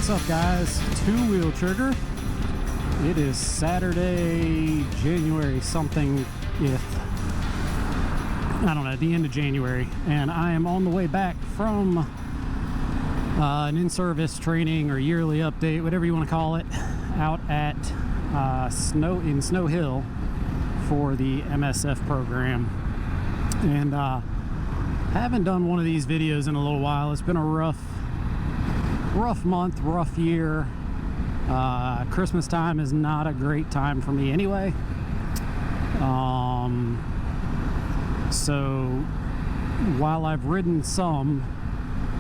What's up, guys? TwoWheelTrigger. It is Saturday, January something, I don't know, the end of January, and I am on the way back from an in-service training or yearly update, whatever you want to call it, out at Snow Hill for the MSF program. And haven't done one of these videos in a little while. It's been a rough month, rough year. Christmas time is not a great time for me anyway. So while I've ridden some,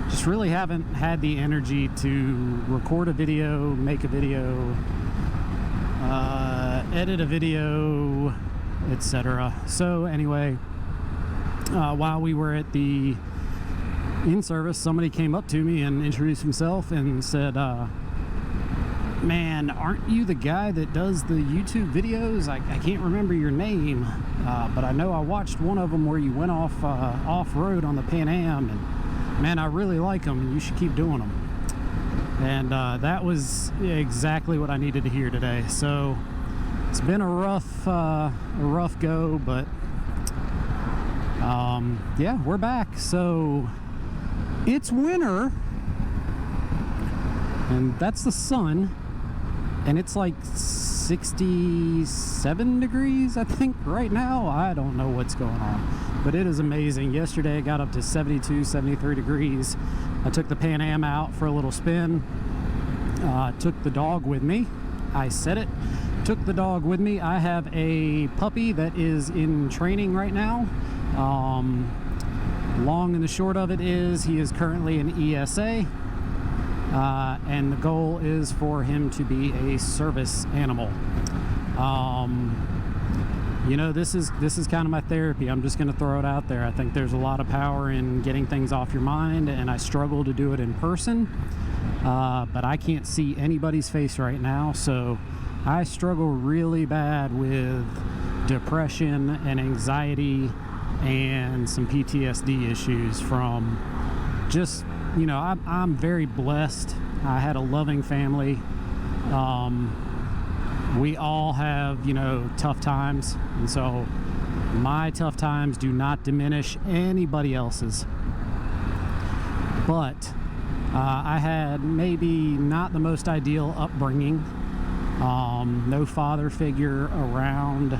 just really haven't had the energy to record a video, make a video, edit a video, etc. So anyway, while we were at the in-service, somebody came up to me and introduced himself and said, man, aren't you the guy that does the YouTube videos? I can't remember your name, but I know I watched one of them where you went off-road on the Pan Am, and man, I really like them, and you should keep doing them. And that was exactly what I needed to hear today. So it's been a rough go, but yeah, we're back. So it's winter, and that's the sun, and it's like 67 degrees, I think, right now. I don't know what's going on, but it is amazing. Yesterday I got up to 72, 73 degrees. I took the Pan Am out for a little spin, took the dog with me. I said it, took the dog with me. I have a puppy that is in training right now. Long and the short of it is he is currently an ESA, and the goal is for him to be a service animal. You know, this is kind of my therapy. I'm just going to throw it out there. I think there's a lot of power in getting things off your mind, and I struggle to do it in person, but I can't see anybody's face right now, so I struggle really bad with depression and anxiety and some PTSD issues from just, you know, I'm very blessed. I had a loving family. We all have, you know, tough times, and so my tough times do not diminish anybody else's. But I had maybe not the most ideal upbringing. No father figure around.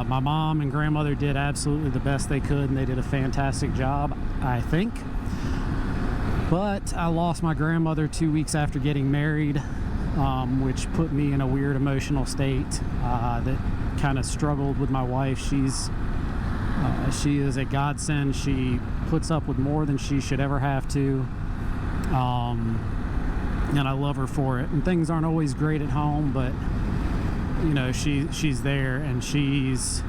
My mom and grandmother did absolutely the best they could, and they did a fantastic job, I think. But I lost my grandmother 2 weeks after getting married, which put me in a weird emotional state that kind of struggled with my wife. She is a godsend. She puts up with more than she should ever have to, and I love her for it. And things aren't always great at home, but you know, she's there, and she's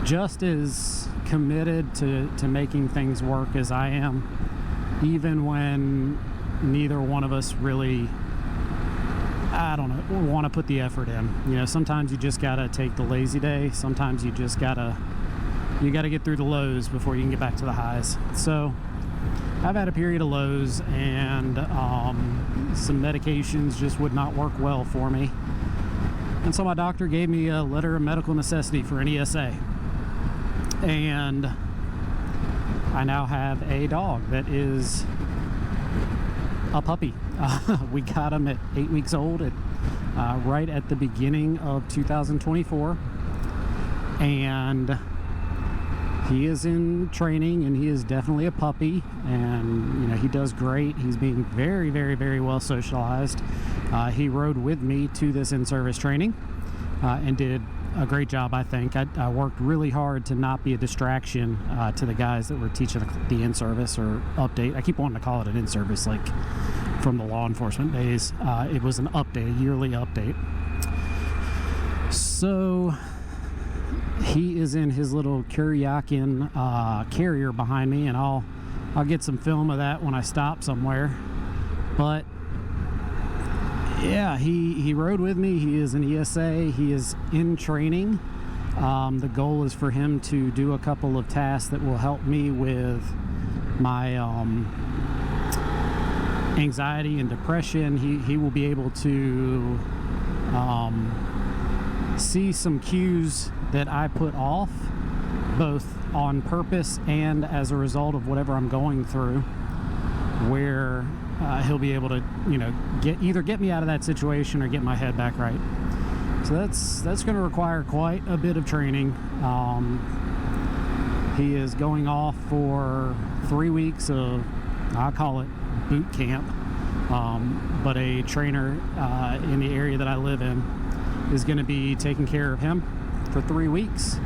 just as committed to making things work as I am, even when neither one of us really, I don't know, want to put the effort in. You know, sometimes you just gotta take the lazy day. Sometimes you just gotta get through the lows before you can get back to the highs. So I've had a period of lows, and some medications just would not work well for me. And so my doctor gave me a letter of medical necessity for an ESA. And I now have a dog that is a puppy. We got him at 8 weeks old, right at the beginning of 2024. And he is in training, and he is definitely a puppy. And, you know, he does great. He's being very, very, very well socialized. He rode with me to this in-service training and did a great job, I think. I worked really hard to not be a distraction to the guys that were teaching the in-service or update. I keep wanting to call it an in-service, like from the law enforcement days. It was an update, a yearly update. So he is in his little Kuryakin carrier behind me, and I'll get some film of that when I stop somewhere. But yeah, he rode with me. He is an ESA. He is in training. The goal is for him to do a couple of tasks that will help me with my anxiety and depression. He will be able to see some cues that I put off, both on purpose and as a result of whatever I'm going through, where he'll be able to, you know, either get me out of that situation or get my head back right. So that's going to require quite a bit of training. He is going off for 3 weeks of, I call it boot camp, but a trainer in the area that I live in is going to be taking care of him for 3 weeks,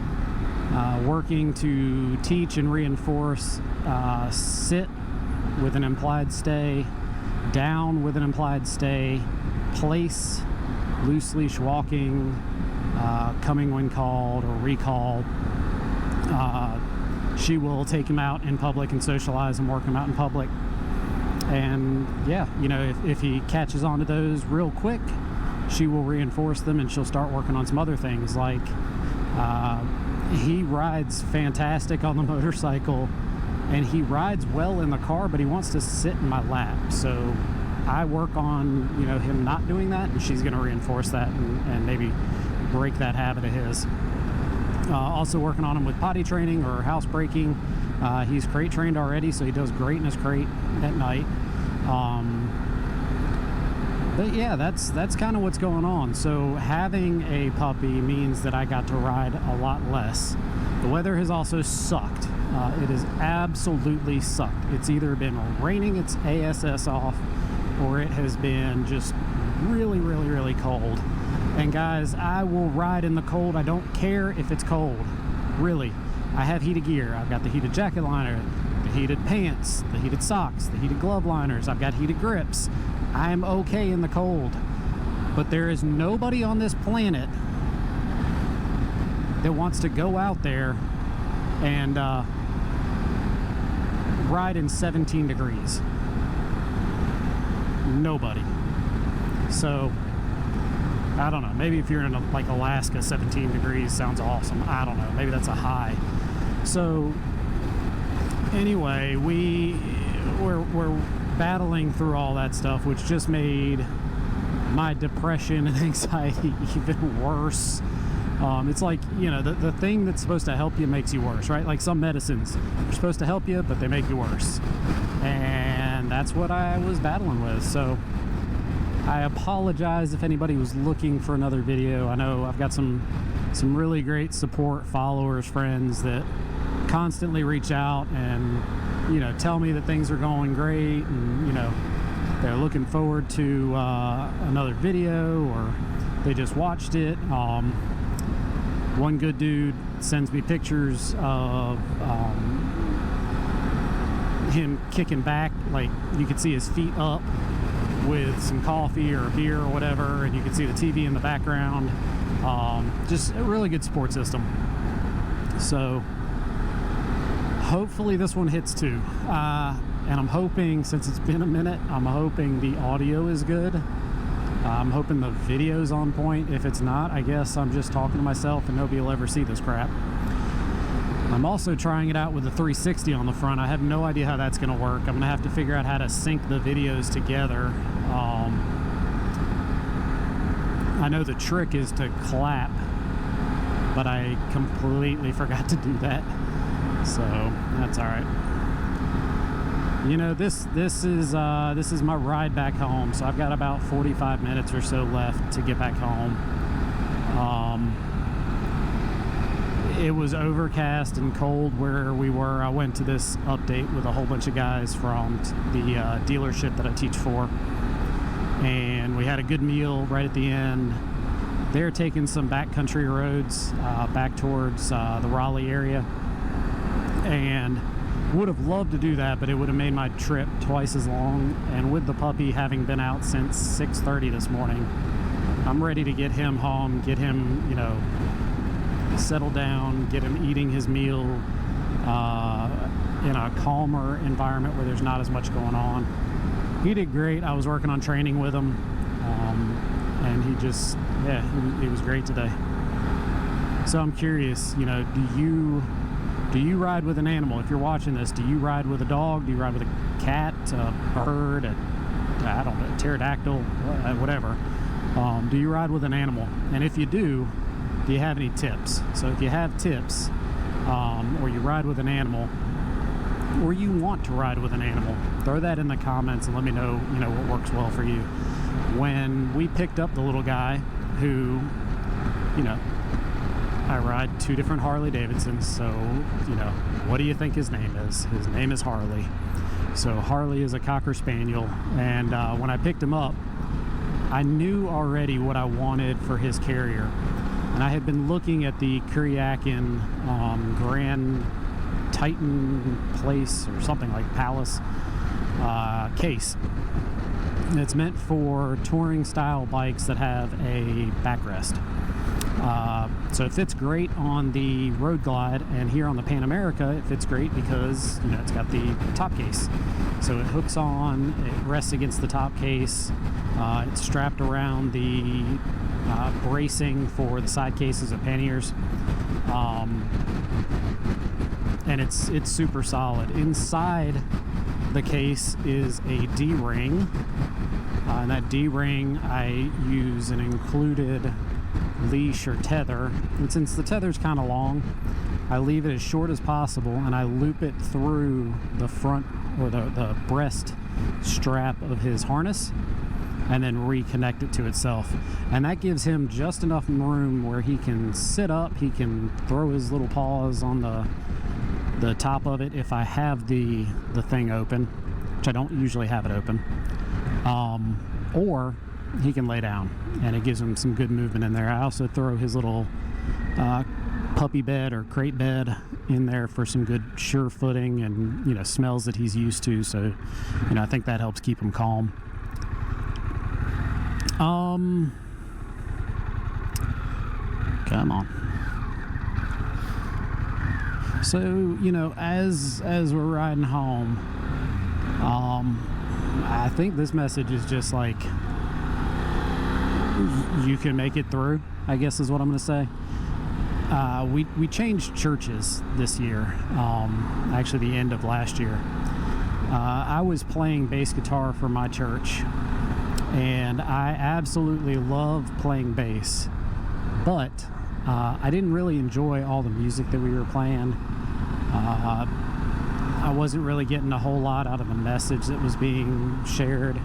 working to teach and reinforce sit with an implied stay, down with an implied stay, place, loose leash walking, coming when called or recalled. She will take him out in public and socialize and work him out in public. And yeah, you know, if he catches on to those real quick, she will reinforce them and she'll start working on some other things. Like he rides fantastic on the motorcycle and he rides well in the car, but he wants to sit in my lap. So I work on, you know, him not doing that, and she's going to reinforce that and maybe break that habit of his. Also working on him with potty training or house breaking. He's crate trained already, so he does great in his crate at night. But yeah, that's kind of what's going on. So having a puppy means that I got to ride a lot less. The weather has also sucked. It has absolutely sucked. It's either been raining its ASS off, or it has been just really, really, really cold. And guys, I will ride in the cold. I don't care if it's cold. Really. I have heated gear. I've got the heated jacket liner, the heated pants, the heated socks, the heated glove liners. I've got heated grips. I'm okay in the cold. But there is nobody on this planet that wants to go out there and ride in 17 degrees. Nobody. So I don't know, maybe if you're in like Alaska, 17 degrees sounds awesome. I don't know, maybe that's a high. So anyway, we're battling through all that stuff, which just made my depression and anxiety even worse. It's like, you know, the thing that's supposed to help you makes you worse, right? Like some medicines are supposed to help you, but they make you worse. And that's what I was battling with. So I apologize if anybody was looking for another video. I know I've got some really great support followers, friends that constantly reach out and, you know, tell me that things are going great, and, you know, they're looking forward to another video, or they just watched it. One good dude sends me pictures of him kicking back, like you could see his feet up with some coffee or beer or whatever, and you can see the TV in the background. Just a really good support system. So hopefully this one hits too. And I'm hoping, since it's been a minute, I'm hoping the audio is good. I'm hoping the video's on point. If it's not, I guess I'm just talking to myself and nobody will ever see this crap. I'm also trying it out with the 360 on the front. I have no idea how that's going to work. I'm going to have to figure out how to sync the videos together. I know the trick is to clap, but I completely forgot to do that. So that's all right. You know, this is my ride back home, so I've got about 45 minutes or so left to get back home. It was overcast and cold where we were. I went to this update with a whole bunch of guys from the dealership that I teach for, and we had a good meal right at the end. They're taking some backcountry roads back towards the Raleigh area, and would have loved to do that, but it would have made my trip twice as long. And with the puppy having been out since 6:30 this morning, I'm ready to get him home, get him, you know, settled down, get him eating his meal in a calmer environment where there's not as much going on. He did great. I was working on training with him, and he just, yeah, he was great today. So I'm curious, you know, do you ride with an animal? If you're watching this, do you ride with a dog? Do you ride with a cat, a bird, a I don't know, pterodactyl, whatever. Do you ride with an animal? And if you do you have any tips? So if you have tips, or you ride with an animal, or you want to ride with an animal, throw that in the comments and let me know, what works well for you. When we picked up the little guy who, I ride 2 different Harley-Davidsons, so, what do you think his name is? His name is Harley. So Harley is a Cocker Spaniel, and when I picked him up, I knew already what I wanted for his carrier. And I had been looking at the Kuryakin Grand Titan Place or something like Palace case. It's meant for touring style bikes that have a backrest. So it fits great on the Road Glide, and here on the Pan America it fits great because it's got the top case. So it hooks on, it rests against the top case, it's strapped around the bracing for the side cases of panniers, and it's super solid. Inside the case is a D-ring, and that D-ring I use an included leash or tether, and since the tether's kind of long, I leave it as short as possible and I loop it through the front or the breast strap of his harness and then reconnect it to itself, and that gives him just enough room where he can sit up, he can throw his little paws on the top of it if I have the thing open, which I don't usually have it open, or he can lay down, and it gives him some good movement in there. I also throw his little puppy bed or crate bed in there for some good sure footing and smells that he's used to, so I think that helps keep him calm. Come on. So as we're riding home, I think this message is just like, you can make it through, I guess is what I'm going to say. We changed churches this year, actually the end of last year. I was playing bass guitar for my church, and I absolutely love playing bass, but I didn't really enjoy all the music that we were playing. I wasn't really getting a whole lot out of the message that was being shared,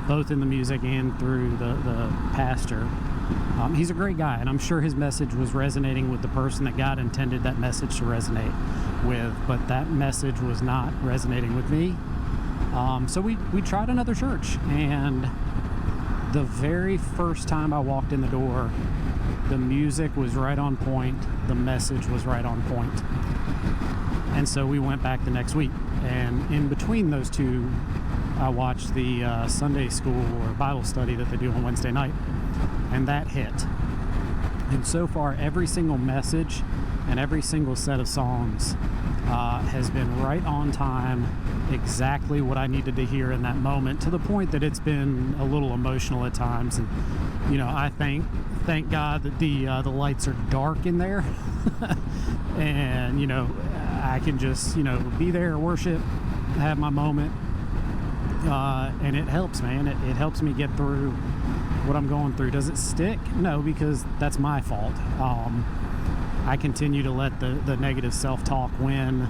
both in the music and through the pastor. He's a great guy, and I'm sure his message was resonating with the person that God intended that message to resonate with, but that message was not resonating with me. So we tried another church, and the very first time I walked in the door, the music was right on point, the message was right on point. And so we went back the next week, and in between those two, I watched the Sunday school or Bible study that they do on Wednesday night, and that hit. And so far, every single message and every single set of songs has been right on time, exactly what I needed to hear in that moment, to the point that it's been a little emotional at times. And I thank God that the lights are dark in there, and I can just be there, worship, have my moment, and it helps, man. It helps me get through what I'm going through. Does it stick? No, because that's my fault. I continue to let the negative self-talk win.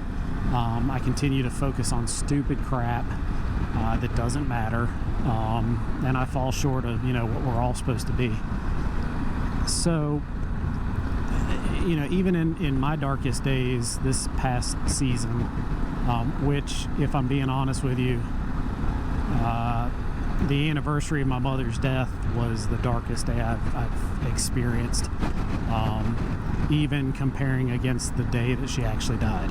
I continue to focus on stupid crap that doesn't matter, and I fall short of what we're all supposed to be. So even in my darkest days this past season, which, if I'm being honest with you, the anniversary of my mother's death was the darkest day I've experienced, even comparing against the day that she actually died.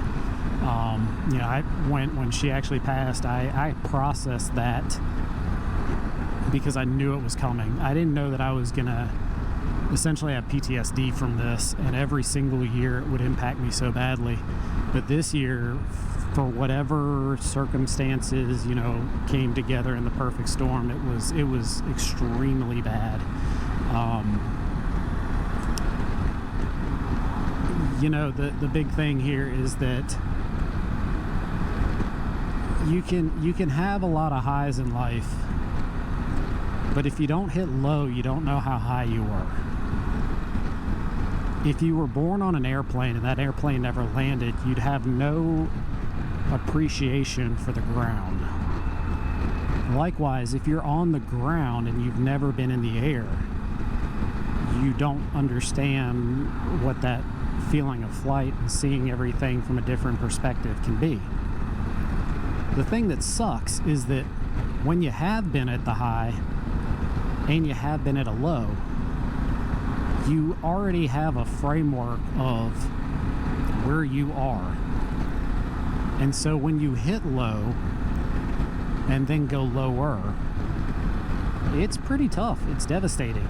When she actually passed, I processed that because I knew it was coming. I didn't know that I was gonna essentially have PTSD from this, and every single year it would impact me so badly. But this year, for whatever circumstances came together in the perfect storm, it was extremely bad. The big thing here is that you can have a lot of highs in life, but if you don't hit low, you don't know how high you were. If you were born on an airplane and that airplane never landed, you'd have no appreciation for the ground. Likewise, if you're on the ground and you've never been in the air, you don't understand what that feeling of flight and seeing everything from a different perspective can be. The thing that sucks is that when you have been at the high and you have been at a low, you already have a framework of where you are. And so when you hit low and then go lower, it's pretty tough. It's devastating.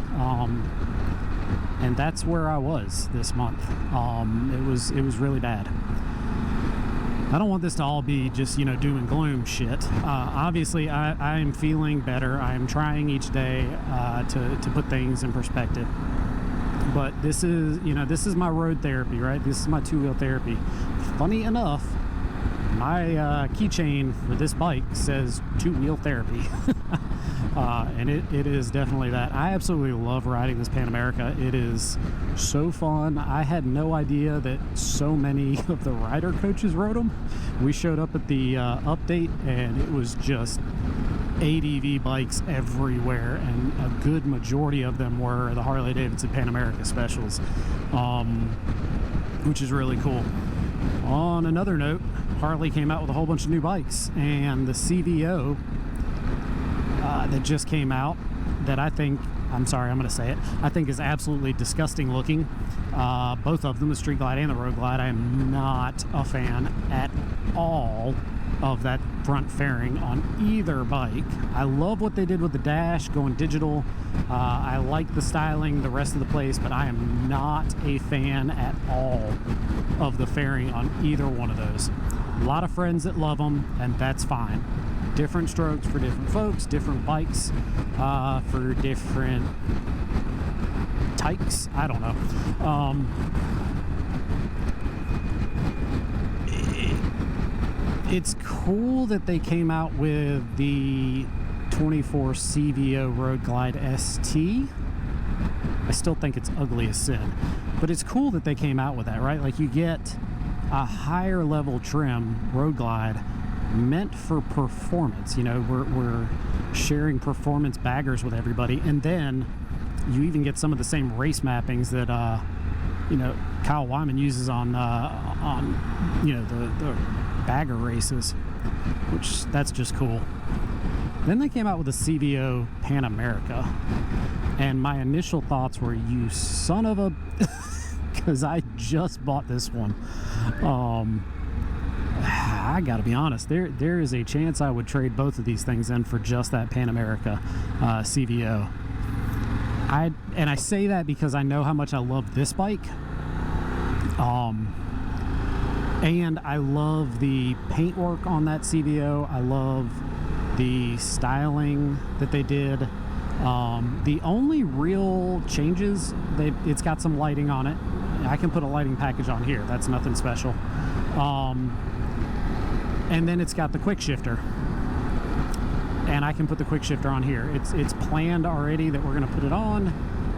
And that's where I was this month. It was really bad. I don't want this to all be just, doom and gloom shit. Obviously, I am feeling better. I am trying each day to put things in perspective. But this is my road therapy, right? This is my two-wheel therapy. Funny enough, my keychain for this bike says two-wheel therapy. And it is definitely that. I absolutely love riding this Pan America. It is so fun. I had no idea that so many of the rider coaches rode them. We showed up at the update, and it was just ADV bikes everywhere, and a good majority of them were the Harley-Davidson Pan America specials, which is really cool. On another note, Harley came out with a whole bunch of new bikes, and the CVO that just came out, that I think, I'm going to say it, I think is absolutely disgusting looking. Both of them, the Street Glide and the Road Glide. I am not a fan at all of that front fairing on either bike. I love what they did with the dash, going digital. I like the styling, the rest of the place, but I am not a fan at all of the fairing on either one of those. A lot of friends that love them, and that's fine. Different strokes for different folks, different bikes for different tykes. I don't know. It's cool that they came out with the 24 CVO Road Glide ST. I still think it's ugly as sin, but it's cool that they came out with that, right? Like, you get a higher level trim Road Glide meant for performance. We're sharing performance baggers with everybody, and then you even get some of the same race mappings that Kyle Wyman uses on the bagger races, which that's just cool. Then they came out with a CVO Pan America, and my initial thoughts were, you son of a because I just bought this one. I gotta be honest, there is a chance I would trade both of these things in for just that Pan America CVO. I say that because I know how much I love this bike, and I love the paintwork on that CVO. I love the styling that they did. The only real changes, it's got some lighting on it. I can put a lighting package on here. That's nothing special. And then it's got the quick shifter, and I can put the quick shifter on here. It's planned already that we're going to put it on.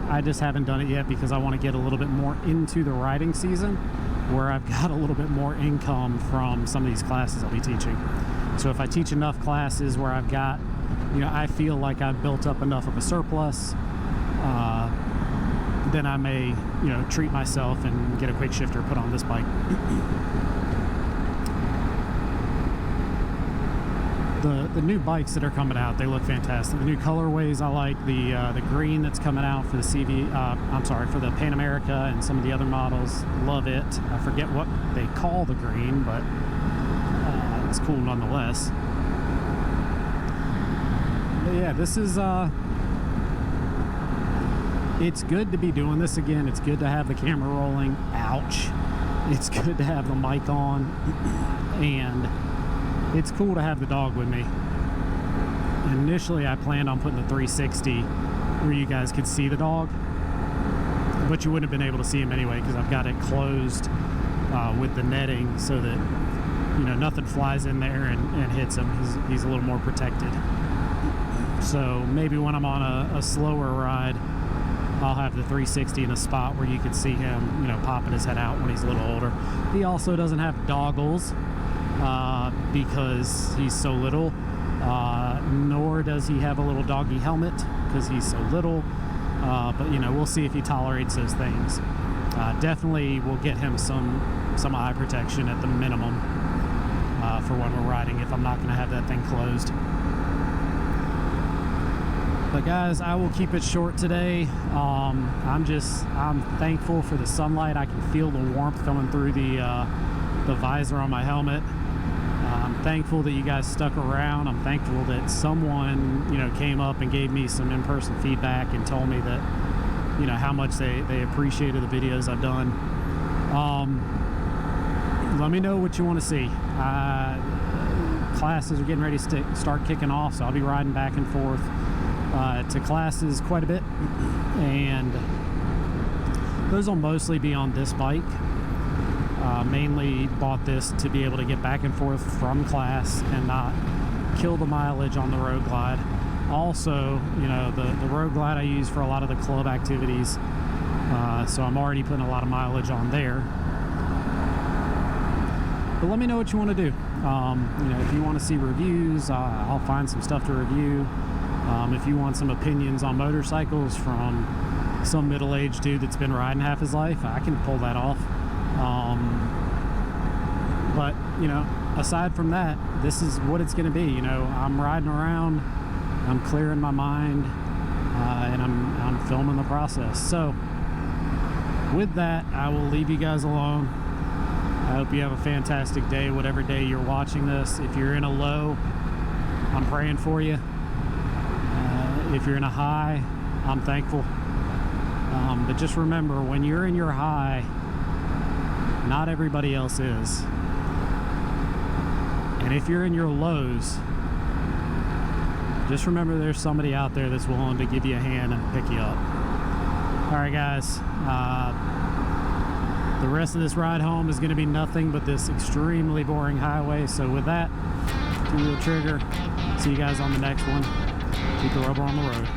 I just haven't done it yet because I want to get a little bit more into the riding season, where I've got a little bit more income from some of these classes I'll be teaching. So if I teach enough classes where I've got, I feel like I've built up enough of a surplus, then I may, treat myself and get a quick shifter put on this bike. The new bikes that are coming out, they look fantastic. The new colorways I like. The green that's coming out for the for the Pan America and some of the other models, love it. I forget what they call the green, but it's cool nonetheless. But yeah, this is it's good to be doing this again. It's good to have the camera rolling. Ouch. It's good to have the mic on, and it's cool to have the dog with me. Initially, I planned on putting the 360 where you guys could see the dog, but you wouldn't have been able to see him anyway because I've got it closed with the netting so that, you know, nothing flies in there and hits him. He's a little more protected. So maybe when I'm on a slower ride, I'll have the 360 in a spot where you can see him, you know, popping his head out when he's a little older. He also doesn't have goggles because he's so little, nor does he have a little doggy helmet because he's so little. But, you know, we'll see if he tolerates those things. Definitely will get him some eye protection at the minimum for when we're riding if I'm not going to have that thing closed. But guys, I will keep it short today. I'm thankful for the sunlight. I can feel the warmth coming through the visor on my helmet. I'm thankful that you guys stuck around. I'm thankful that someone, you know, came up and gave me some in-person feedback and told me that, you know, how much they appreciated the videos I've done. Let me know what you want to see. Classes are getting ready to start kicking off, so I'll be riding back and forth to classes quite a bit, and those will mostly be on this bike. Mainly bought this to be able to get back and forth from class and not kill the mileage on the Road Glide. Also, you know, the Road Glide I use for a lot of the club activities, so I'm already putting a lot of mileage on there. But let me know what you want to do. You know, if you want to see reviews, I'll find some stuff to review. If you want some opinions on motorcycles from some middle-aged dude that's been riding half his life, I can pull that off. But, you know, aside from that, this is what it's going to be. You know, I'm riding around, I'm clearing my mind, and I'm filming the process. So, with that, I will leave you guys alone. I hope you have a fantastic day, whatever day you're watching this. If you're in a low, I'm praying for you. If you're in a high, I'm thankful. But just remember, when you're in your high, not everybody else is. And if you're in your lows, just remember there's somebody out there that's willing to give you a hand and pick you up. All right, guys. The rest of this ride home is going to be nothing but this extremely boring highway. So with that, TwoWheelTrigger. See you guys on the next one. Keep the rubber on the road.